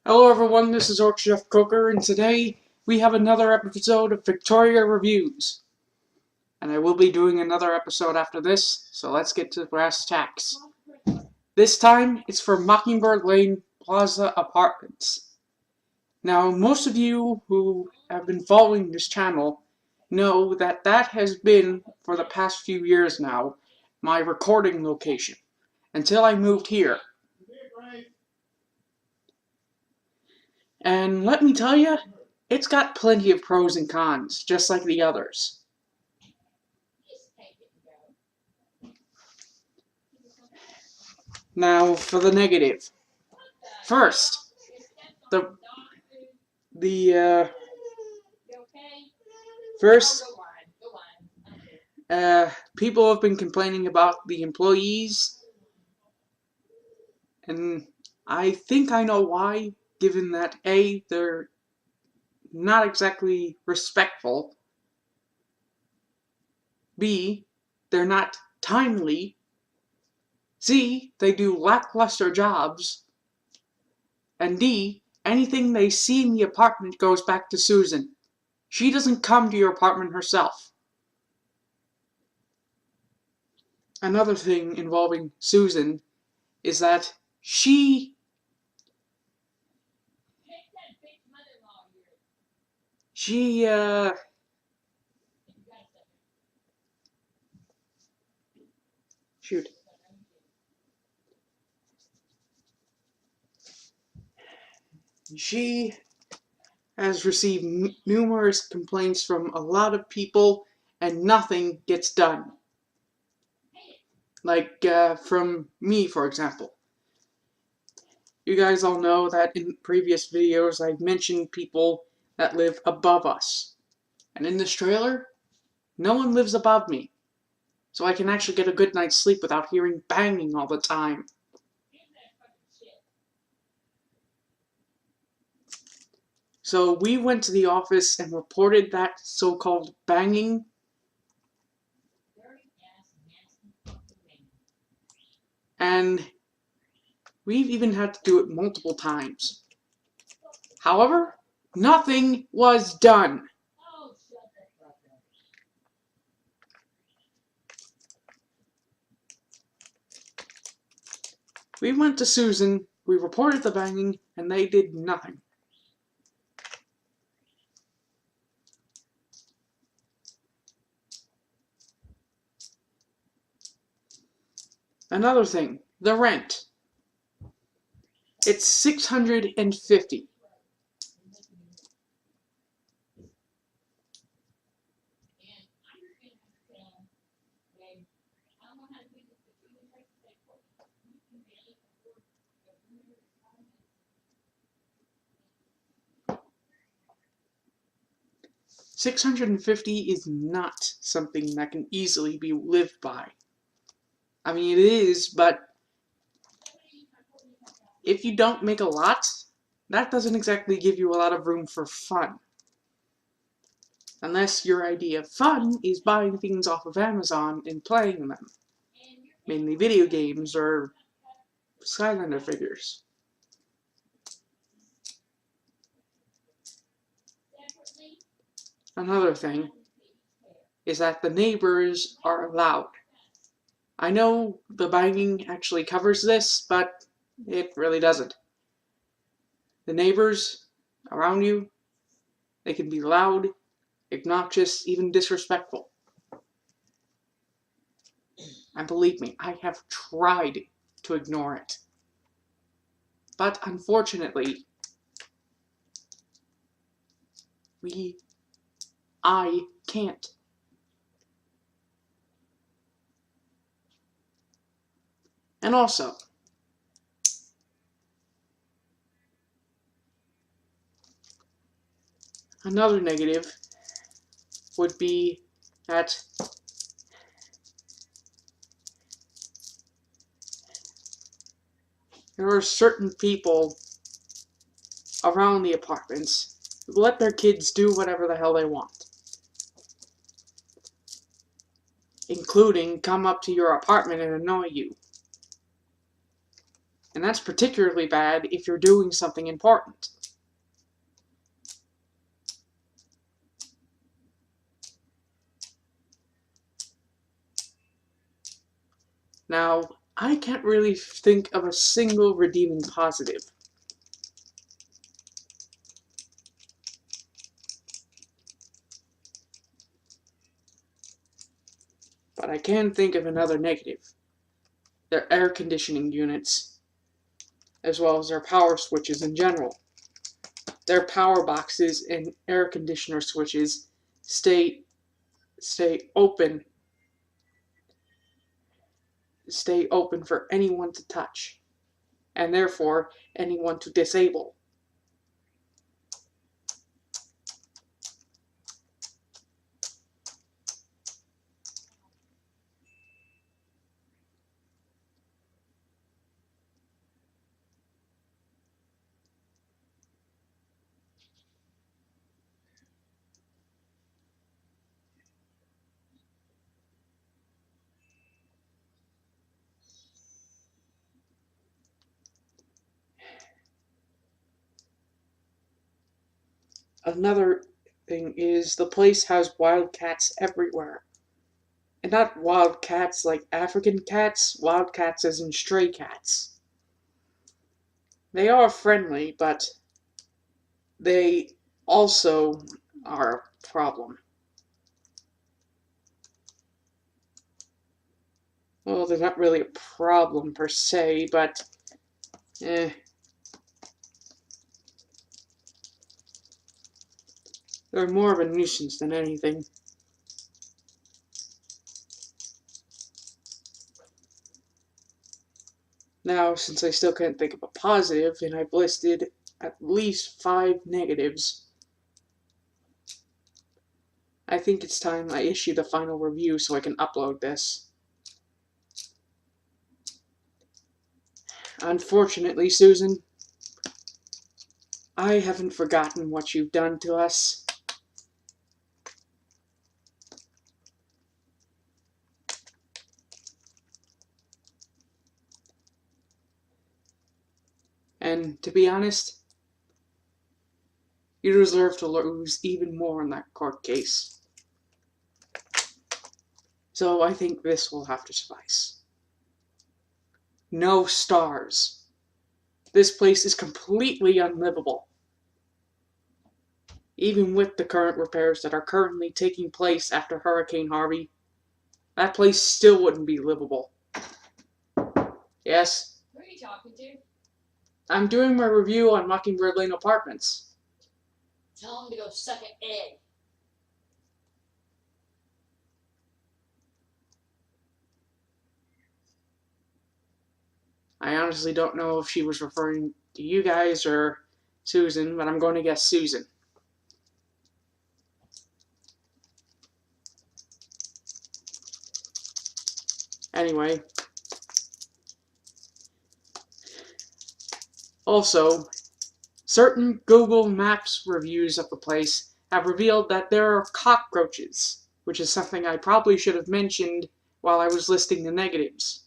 Hello everyone, this is Orc Chef Cooker, and today we have another episode of Victoria Reviews. And I will be doing another episode after this, so let's get to brass tacks. This time, it's for Mockingbird Lane Plaza Apartments. Now, most of you who have been following this channel know that that has been, for the past few years now, my recording location, until I moved here. And let me tell you, it's got plenty of pros and cons, just like the others. Now, for the negative. First, the first people have been complaining about the employees, and I think I know why, given that A, they're not exactly respectful, B, they're not timely, C, they do lackluster jobs, and D, anything they see in the apartment goes back to Susan. She doesn't come to your apartment herself. Another thing involving Susan is that she shoot. She has received numerous complaints from a lot of people, and nothing gets done. Like, from me, for example. You guys all know that in previous videos I've mentioned people that live above us. And in this trailer, no one lives above me. So I can actually get a good night's sleep without hearing banging all the time. So we went to the office and reported that so-called banging. And we've even had to do it multiple times. However, nothing was done. We went to Susan, we reported the banging, and they did nothing. Another thing, the rent. It's $650. $650 is not something that can easily be lived by. I mean, it is, but if you don't make a lot, that doesn't exactly give you a lot of room for fun. Unless your idea of fun is buying things off of Amazon and playing them. Mainly video games or Skylander figures. Another thing is that the neighbors are loud. I know the banging actually covers this, but it really doesn't. The neighbors around you, they can be loud, obnoxious, even disrespectful. And believe me, I have tried to ignore it. But unfortunately, I can't. And also, another negative would be that there are certain people around the apartments who let their kids do whatever the hell they want. Including come up to your apartment and annoy you. And that's particularly bad if you're doing something important. Now, I can't really think of a single redeeming positive. But I can think of another negative. Their air conditioning units, as well as their power switches in general. Their power boxes and air conditioner switches stay open for anyone to touch, and therefore anyone to disable. Another thing is the place has wild cats everywhere. And not wild cats like African cats, wild cats as in stray cats. They are friendly, but they also are a problem. Well, they're not really a problem per se, but they're more of a nuisance than anything. Now, since I still can't think of a positive, and I've listed at least 5 negatives, I think it's time I issue the final review so I can upload this. Unfortunately, Susan, I haven't forgotten what you've done to us. And to be honest, you deserve to lose even more in that court case. So I think this will have to suffice. No stars. This place is completely unlivable. Even with the current repairs that are currently taking place after Hurricane Harvey, that place still wouldn't be livable. Yes? Who are you talking to? I'm doing my review on Mockingbird Lane Apartments. Tell him to go suck an egg. I honestly don't know if she was referring to you guys or Susan, but I'm going to guess Susan. Anyway. Also, certain Google Maps reviews of the place have revealed that there are cockroaches, which is something I probably should have mentioned while I was listing the negatives.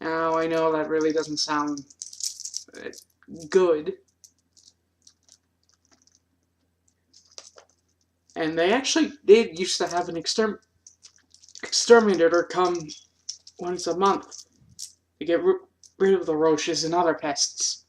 Now, I know that really doesn't sound good. And they actually did used to have an exterminator come once a month to get rid of the roaches and other pests.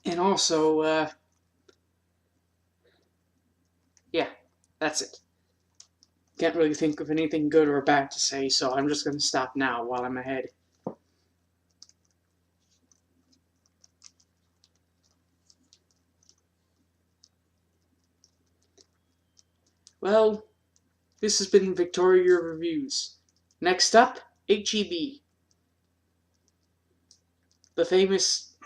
And also, yeah, that's it. Can't really think of anything good or bad to say, so I'm just going to stop now while I'm ahead. Well, this has been Victoria Reviews. Next up, HEB, the famous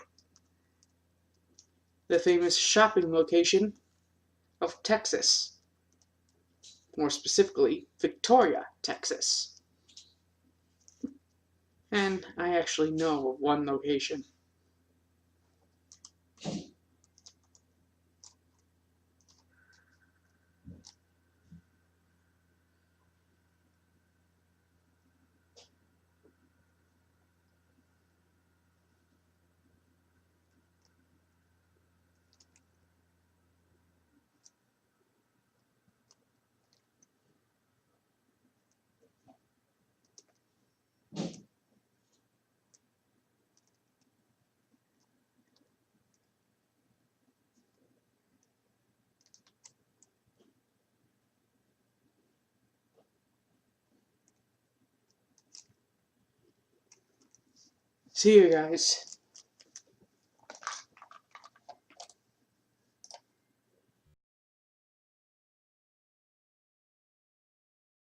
shopping location of Texas. More specifically, Victoria, Texas. And I actually know of one location. See you guys.